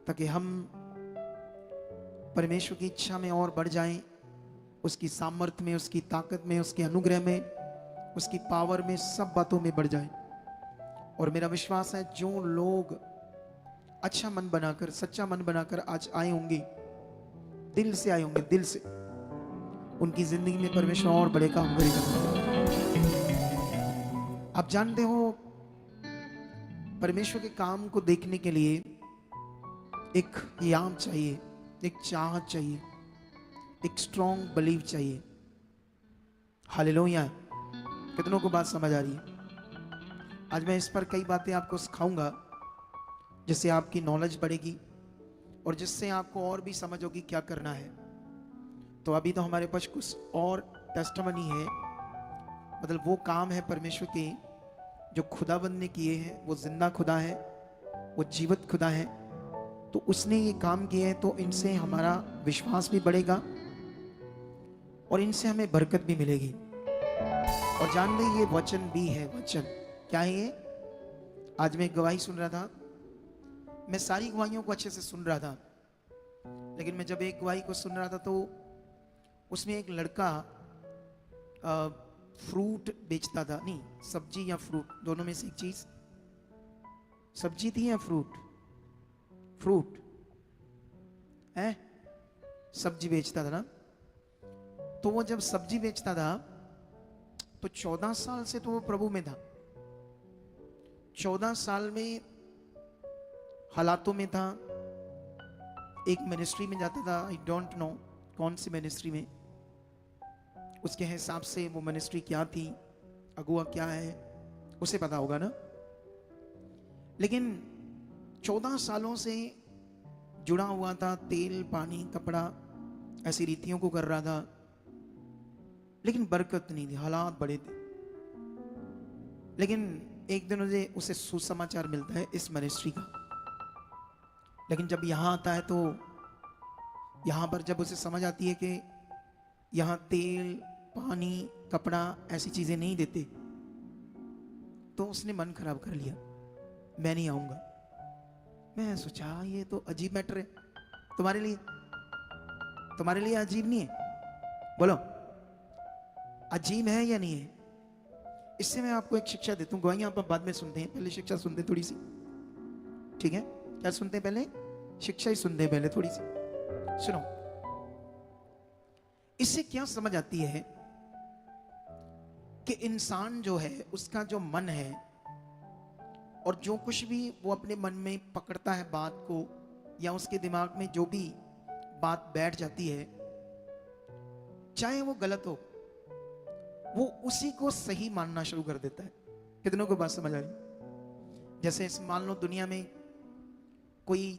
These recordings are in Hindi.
ताकि हम परमेश्वर की इच्छा में और बढ़ जाएं, उसकी सामर्थ्य में, उसकी ताकत में, उसके अनुग्रह में, उसकी पावर में, सब बातों में बढ़ जाएं। और मेरा विश्वास है जो लोग अच्छा मन बनाकर, सच्चा मन बनाकर आज आए होंगे, दिल से आए होंगे, दिल से, उनकी जिंदगी में परमेश्वर और बड़े काम करेगा। आप जानते हो परमेश्वर के काम को देखने के लिए एक याम चाहिए, एक चाहत चाहिए, एक स्ट्रॉन्ग बिलीव चाहिए। हालेलुया। कितनों को बात समझ आ रही है? आज मैं इस पर कई बातें आपको सिखाऊंगा जिससे आपकी नॉलेज बढ़ेगी और जिससे आपको और भी समझ होगी क्या करना है। तो अभी तो हमारे पास कुछ और टेस्टिमनी है, मतलब वो काम है परमेश्वर के जो खुदाबंद ने किए हैं। वो जिंदा खुदा है, वो जीवित खुदा है, तो उसने ये काम किए हैं, तो इनसे हमारा विश्वास भी बढ़ेगा और इनसे हमें बरकत भी मिलेगी। और जान लें ये वचन भी है। वचन क्या है ये? आज मैं एक गवाही सुन रहा था, मैं सारी गवाहियों को अच्छे से सुन रहा था, लेकिन मैं जब एक गवाही को सुन रहा था तो उसमें एक लड़का फ्रूट बेचता था, नहीं सब्जी या फ्रूट, दोनों में से एक चीज, सब्जी थी या फ्रूट, फ्रूट है, सब्जी बेचता था ना। तो वो जब सब्जी बेचता था तो 14 साल से तो वो प्रभु में था। 14 साल में हालातों में था, एक मिनिस्ट्री में जाता था, आई डोंट नो कौन सी मिनिस्ट्री में, उसके हिसाब से वो मिनिस्ट्री क्या थी, अगुआ क्या है, उसे पता होगा ना। लेकिन 14 सालों से जुड़ा हुआ था, तेल पानी कपड़ा ऐसी रीतियों को कर रहा था, लेकिन बरकत नहीं थी, हालात बड़े थे। लेकिन एक दिन उसे सुसमाचार मिलता है इस मिनिस्ट्री का। लेकिन जब यहां आता है तो यहां पर जब उसे समझ आती है कि यहां तेल पानी कपड़ा ऐसी चीजें नहीं देते, तो उसने मन खराब कर लिया, मैं नहीं आऊंगा। मैं सोचा ये तो अजीब मैटर है तुम्हारे लिए, तुम्हारे लिए अजीब नहीं है? बोलो अजीब है या नहीं है? इससे मैं आपको एक शिक्षा देता हूं। गवाहियां आप बाद में सुनते हैं, पहले शिक्षा सुनते हैं थोड़ी सी, ठीक है? क्या सुनते हैं पहले? शिक्षा ही सुनते हैं पहले थोड़ी सी। सुनो, इससे क्या समझ आती है कि इंसान जो है उसका जो मन है और जो कुछ भी वो अपने मन में पकड़ता है बात को, या उसके दिमाग में जो भी बात बैठ जाती है, चाहे वो गलत हो, वो उसी को सही मानना शुरू कर देता है। कितनों को बात समझ आ रही? जैसे मान लो दुनिया में कोई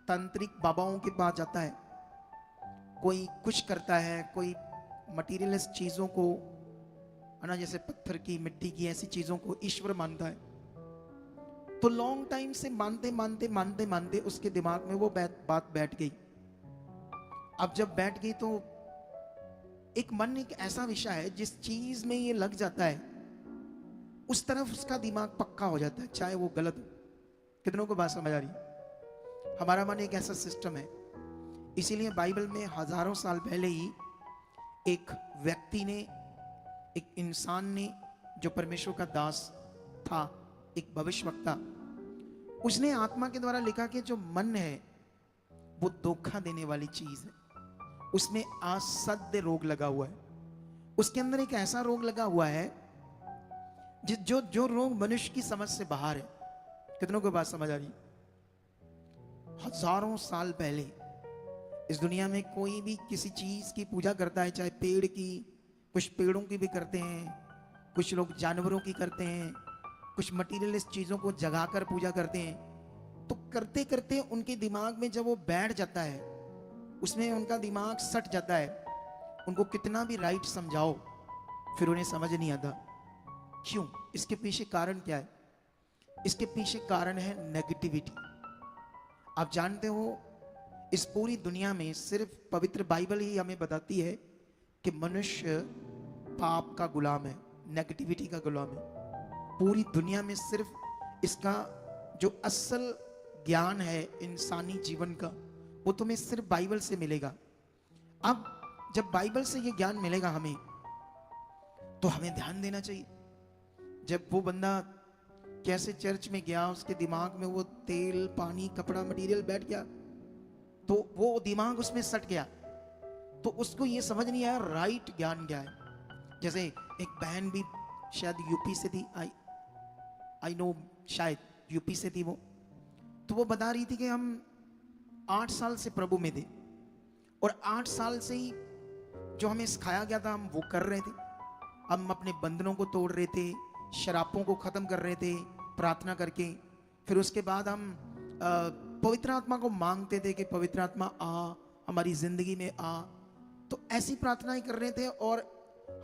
तांत्रिक बाबाओं के पास जाता है, कोई कुछ करता है, कोई मटीरियलिस्ट चीजों को, है ना, जैसे पत्थर की मिट्टी की ऐसी चीजों को ईश्वर मानता है, तो लॉन्ग टाइम से मानते मानते मानते मानते उसके दिमाग में वो बात बैठ गई। अब जब बैठ गई तो एक मन एक ऐसा विषय है, जिस चीज में ये लग जाता है उस तरफ उसका दिमाग पक्का हो जाता है, चाहे वो गलत हो। कितनों को बात समझ आ रही? हमारा मन एक ऐसा सिस्टम है, इसीलिए बाइबल में हजारों साल पहले ही एक व्यक्ति ने, एक इंसान ने, जो परमेश्वर का दास था, एक भविष्यवक्ता, उसने आत्मा के द्वारा लिखा कि जो मन है वो धोखा देने वाली चीज है, उसमें असद्य रोग लगा हुआ है। उसके अंदर एक ऐसा रोग लगा हुआ है जो रोग मनुष्य की समझ से बाहर है। कितनों को बात समझ आ रही? हजारों साल पहले इस दुनिया में कोई भी किसी चीज की पूजा करता है, चाहे पेड़ की, कुछ पेड़ों की भी करते हैं, कुछ लोग जानवरों की करते हैं, कुछ मटीरियलिस्ट चीजों को जगाकर पूजा करते हैं। तो करते करते उनके दिमाग में जब वो बैठ जाता है, उसमें उनका दिमाग सट जाता है। उनको कितना भी राइट समझाओ फिर उन्हें समझ नहीं आता। क्यों? इसके पीछे कारण क्या है? इसके पीछे कारण है नेगेटिविटी। आप जानते हो इस पूरी दुनिया में सिर्फ पवित्र बाइबल ही हमें बताती है कि मनुष्य पाप का गुलाम है, नेगेटिविटी का गुलाम है। पूरी दुनिया में सिर्फ इसका जो असल ज्ञान है इंसानी जीवन का, वो तुम्हें सिर्फ बाइबल से मिलेगा। अब जब बाइबल से ये ज्ञान मिलेगा हमें, तो हमें ध्यान देना चाहिए। जब वो बंदा कैसे चर्च में गया, उसके दिमाग में वो तेल, पानी, कपड़ा, मटेरियल बैठ गया, तो वो दिमाग उसमें सट गया, तो उसको ये समझ नहीं आया राइट ज्ञान क्या है। जैसे एक बहन भी शायद यूपी से थी, आई नो, शायद यूपी से थी वो, तो वो बता रही थी कि हम 8 साल से प्रभु में थे, और 8 साल से ही जो हमें सिखाया गया था हम वो कर रहे थे। हम अपने बंधनों को तोड़ रहे थे, शरापों को खत्म कर रहे थे प्रार्थना करके। फिर उसके बाद हम पवित्र आत्मा को मांगते थे कि पवित्र आत्मा आ, हमारी जिंदगी में आ। तो ऐसी प्रार्थनाएं कर रहे थे, और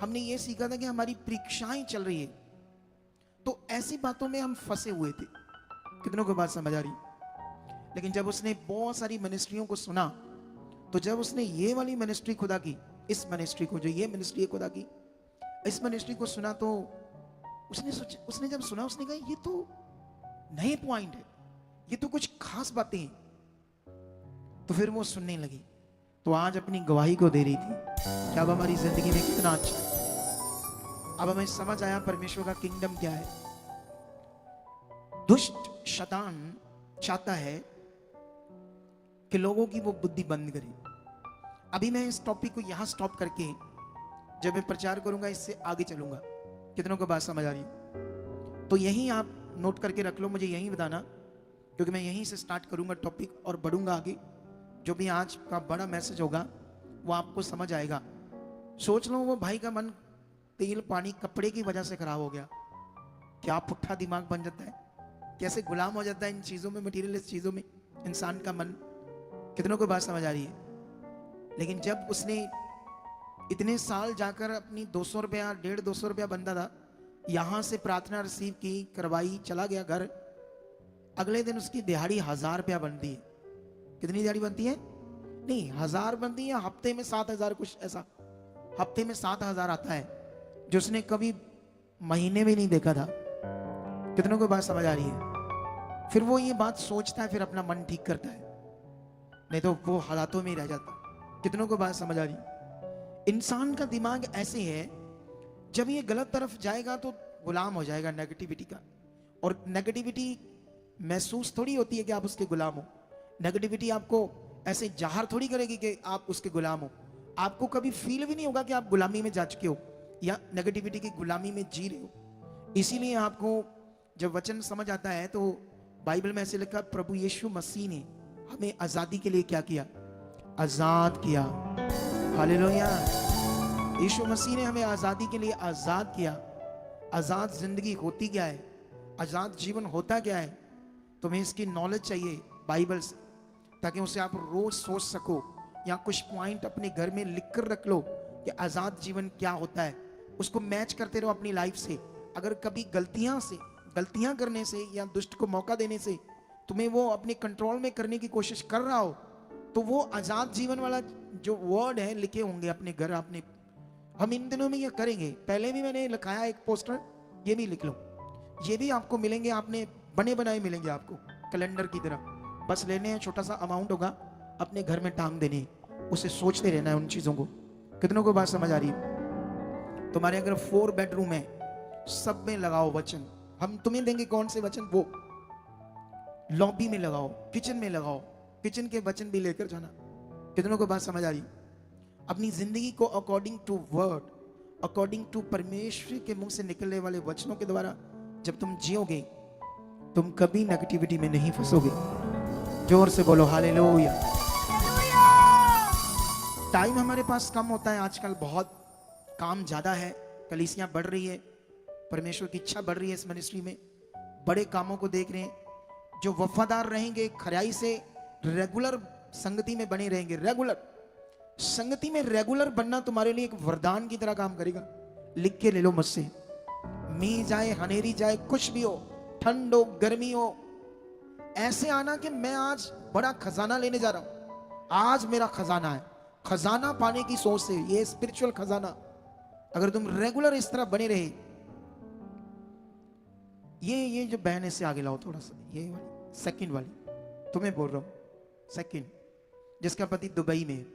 हमने ये सीखा था कि हमारी परीक्षाएं चल रही है। तो ऐसी बातों में हम फंसे हुए थे। कितनों को बात समझ आ रही? लेकिन जब उसने बहुत सारी मिनिस्ट्रियों को सुना, तो जब उसने ये वाली मिनिस्ट्री खुदा की, इस मिनिस्ट्री को, जो ये मिनिस्ट्री है खुदा की, इस मिनिस्ट्री को सुना, तो उसने जब सुना, उसने कहा ये तो नए पॉइंट है, ये तो कुछ खास बातें हैं। तो फिर वो सुनने लगी, तो आज अपनी गवाही को दे रही थी कि अब हमारी जिंदगी में कितना अच्छा है। अब हमें समझ आया परमेश्वर का किंगडम क्या है। दुष्ट शैतान चाहता है कि लोगों की वो बुद्धि बंद करे। अभी मैं इस टॉपिक को यहां स्टॉप करके जब मैं प्रचार करूंगा इससे आगे चलूंगा। कितनों को बात समझ आ रही है? तो यहीं आप नोट करके रख लो, मुझे यहीं बताना, क्योंकि मैं यहीं से स्टार्ट करूंगा टॉपिक और बढ़ूंगा आगे। जो भी आज का बड़ा मैसेज होगा वो आपको समझ आएगा। सोच लो वो भाई का मन तेल, पानी, कपड़े की वजह से खराब हो गया, क्या पुट्ठा दिमाग बन जाता है, कैसे गुलाम हो जाता है इन चीजों में, मटीरियलिस्ट चीजों में इंसान का मन। कितनों को बात समझ आ रही है? लेकिन जब उसने इतने साल जाकर अपनी 200 रुपया, 150-200 रुपया बनता था, यहां से प्रार्थना रिसीव की, करवाई, चला गया घर, अगले दिन उसकी दिहाड़ी 1000 रुपया बनती है। कितनी दिहाड़ी बनती है? नहीं, 1000 बनती है, हफ्ते में 7000, कुछ ऐसा, हफ्ते में 7000 आता है, जो उसने कभी महीने में नहीं देखा था। कितनों को बात समझ आ रही है? फिर वो ये बात सोचता है, फिर अपना मन ठीक करता है, नहीं तो वो हालातों में ही रह जाता। कितनों को बात समझ आ रही? इंसान का दिमाग ऐसे है, जब ये गलत तरफ जाएगा तो गुलाम हो जाएगा नेगेटिविटी का। और नेगेटिविटी महसूस थोड़ी होती है कि आप उसके गुलाम हो। नेगेटिविटी आपको ऐसे जाहिर थोड़ी करेगी कि आप उसके गुलाम हो। आपको कभी फील भी नहीं होगा कि आप गुलामी में जा चुके हो या नेगेटिविटी की गुलामी में जी रहे हो। इसीलिए आपको जब वचन समझ आता है, तो बाइबल में ऐसे लिखा, प्रभु यीशु मसीह ने हमें आजादी के लिए क्या किया? आजाद किया। हालेलुया। यीशु मसीह ने हमें आजादी के लिए आजाद किया। आजाद जिंदगी होती क्या है? आजाद जीवन होता क्या है? तुम्हें इसकी नॉलेज चाहिए बाइबल से, ताकि उसे आप रोज सोच सको, या कुछ पॉइंट अपने घर में लिख कर रख लो कि आजाद जीवन क्या होता है। उसको मैच करते रहो अपनी लाइफ से। अगर कभी गलतियां करने से या दुष्ट को मौका देने से तुम्हें वो अपने कंट्रोल में करने की कोशिश कर रहा हो, तो वो आजाद जीवन वाला जो वर्ड है लिखे होंगे अपने घर। अपने हम इन दिनों में ये करेंगे। पहले भी मैंने लिखाया एक पोस्टर, ये भी लिख लो, ये भी आपको मिलेंगे, आपने बने बनाए मिलेंगे आपको कैलेंडर की तरह। बस लेने हैं, छोटा सा अमाउंट होगा, अपने घर में टांग देने, उसे सोचते रहना है उन चीजों को। कितनों को बात समझ आ रही है? तुम्हारे अगर 4 बेडरूम है, सब में लगाओ वचन। हम तुम्हें देंगे कौन से वचन? वो लॉबी में लगाओ, किचन में लगाओ, किचन के वचन भी लेकर जाना। कितनों को बात समझ आ रही? अपनी जिंदगी को according to word, according to परमेश्वर के मुंह से निकलने वाले वचनों के द्वारा जब तुम जियोगे, तुम कभी नेगेटिविटी में नहीं फंसोगे। जोर से बोलो हालेलुया। टाइम हमारे पास कम होता है आजकल, बहुत काम ज्यादा है, कलीसियां बढ़ रही है, परमेश्वर की इच्छा बढ़ रही है इस मिनिस्ट्री में, बड़े कामों को देख रहे हैं। जो वफादार रहेंगे, खराई से रेगुलर संगति में बने रहेंगे, रेगुलर संगति में रेगुलर बनना तुम्हारे लिए एक वरदान की तरह काम करेगा। लिख के ले लो मुझसे, मी जाए, हनेरी जाए, कुछ भी हो, ठंड हो, गर्मी हो, ऐसे आना कि मैं आज बड़ा खजाना लेने जा रहा हूं, आज मेरा खजाना है। खजाना पाने की सोच से, ये स्पिरिचुअल खजाना, अगर तुम रेगुलर इस तरह बने रहे। ये जो बहन है, इससे आगे लाओ थोड़ा सा, ये वाली सेकंड वाली, तुम्हें बोल रहा हूं। सेकंड, जिसका पति दुबई में है।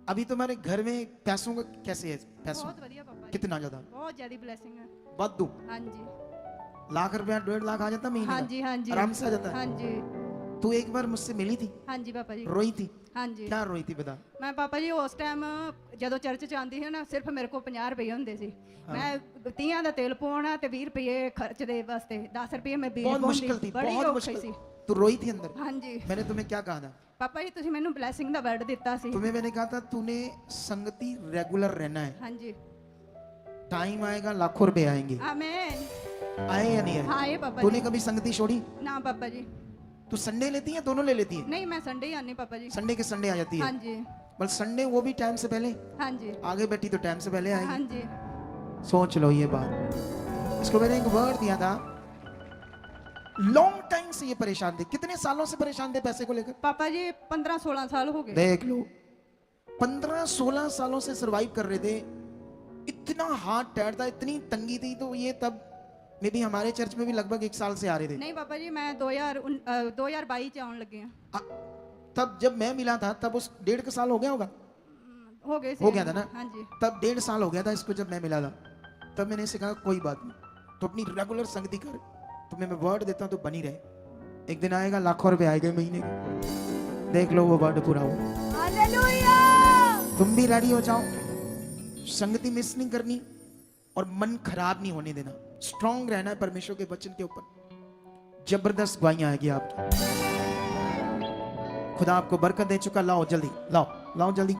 अभी तुम्हारे घर में पैसों का कैसे है? पैसों बहुत बढ़िया पापा जी, कितना ज्यादा? बहुत ज्यादा ब्लेसिंग है। बहुत दू हाँ जी, लाख रुपया 1.5 लाख आ जाता महीने हाँ का? जी, हाँ जी, आराम से आ जाता हाँ है। जी, तू एक बार मुझसे मिली थी, हाँ जी पापा जी, रोई थी? हाँ जी। क्या रोई थी बता। मैं पापा जी उस टाइम ਜਦੋਂ ਚਰਚ ਚ ਆਂਦੀ ਸੀ ਨਾ, ਸਿਰਫ ਮੇਰੇ ਕੋਲ 50 ਰੁਪਏ ਹੁੰਦੇ ਸੀ। ਮੈਂ 30 ਦਾ ਤੇਲ ਪਾਉਣਾ ਤੇ 20 ਰੁਪਏ ਖਰਚ ਦੇ ਵਾਸਤੇ, 10 ਰੁਪਏ ਮੈਂ ਬਿਜਲੀ बहुत ਪਾਉਂਦੀ, मुश्किल थी, ਬੜੀ बहुत ਔਖੀ मुश्किल। ਸੀ। तू रोई थी अंदर? हाँ जी मैंने तुम्हें क्या कहा था? पापा जी, ਤੁਸੀਂ ਮੈਨੂੰ ਬਲੇਸਿੰਗ ਦਾ ਵਰਡ ਦਿੱਤਾ ਸੀ। तुम्हें मैंने कहा था तूने संगति रेगुलर रहना है, हाँ जी, टाइम आएगा लाखों रुपए आएंगे। आमीन। आए या नहीं आए? हाँ ये पापा तूने जी। कभी संगति छोड़ी? ना पापा जी, तू संडे लेती है, दोनों ले लेती है? नहीं मैं संडे ही आनी पापा जी। संडे के संडे आ जाती है? हाँ जी, बस संडे वो भी टाइम से पहले? हाँ जी, आगे बैठी तो टाइम से पहले हाँ आएगी। जी, सोच लो ये बात। इसको मैंने एक वर्ड दिया था, लॉन्ग टाइम से ये परेशान थे। कितने सालों से परेशान थे पैसे को लेकर? पापा जी 15-16 साल हो गए। देख लो, 15-16 सालों से सरवाइव कर रहे थे। इतना हाथ टैट था, इतनी तंगी थी। तो ये तब में भी हमारे चर्च में भी लगभग 1 साल से आ रहे थे। नहीं पापा जी, मैं 2022 च आने लगे हैं। तब जब मैं मिला था तब उस 1.5 साल हो गया होगा, हो गए हो गया था ना? हाँ जी, तब 1.5 साल हो गया था इसको जब मैं मिला था। तब मैंने इसे कहा कोई बात नहीं, तो अपनी रेगुलर संगति कर, तुम्हें मैं वर्ड देता हूं तो बनी रहे। एक दिन आएगा लाखों रुपए आएंगे महीने के। देख लो वो वर्ड पूरा हो। हालेलुया। तुम भी रेडी हो जाओ, संगति मिस नहीं करनी और मन खराब नहीं होने देना। स्ट्रांग रहना है परमेश्वर के वचन के ऊपर। जबरदस्त गवाहियां आएगी आपकी। खुदा आपको बरकत दे चुका। लाओ जल्दी, लाओ लाओ जल्दी।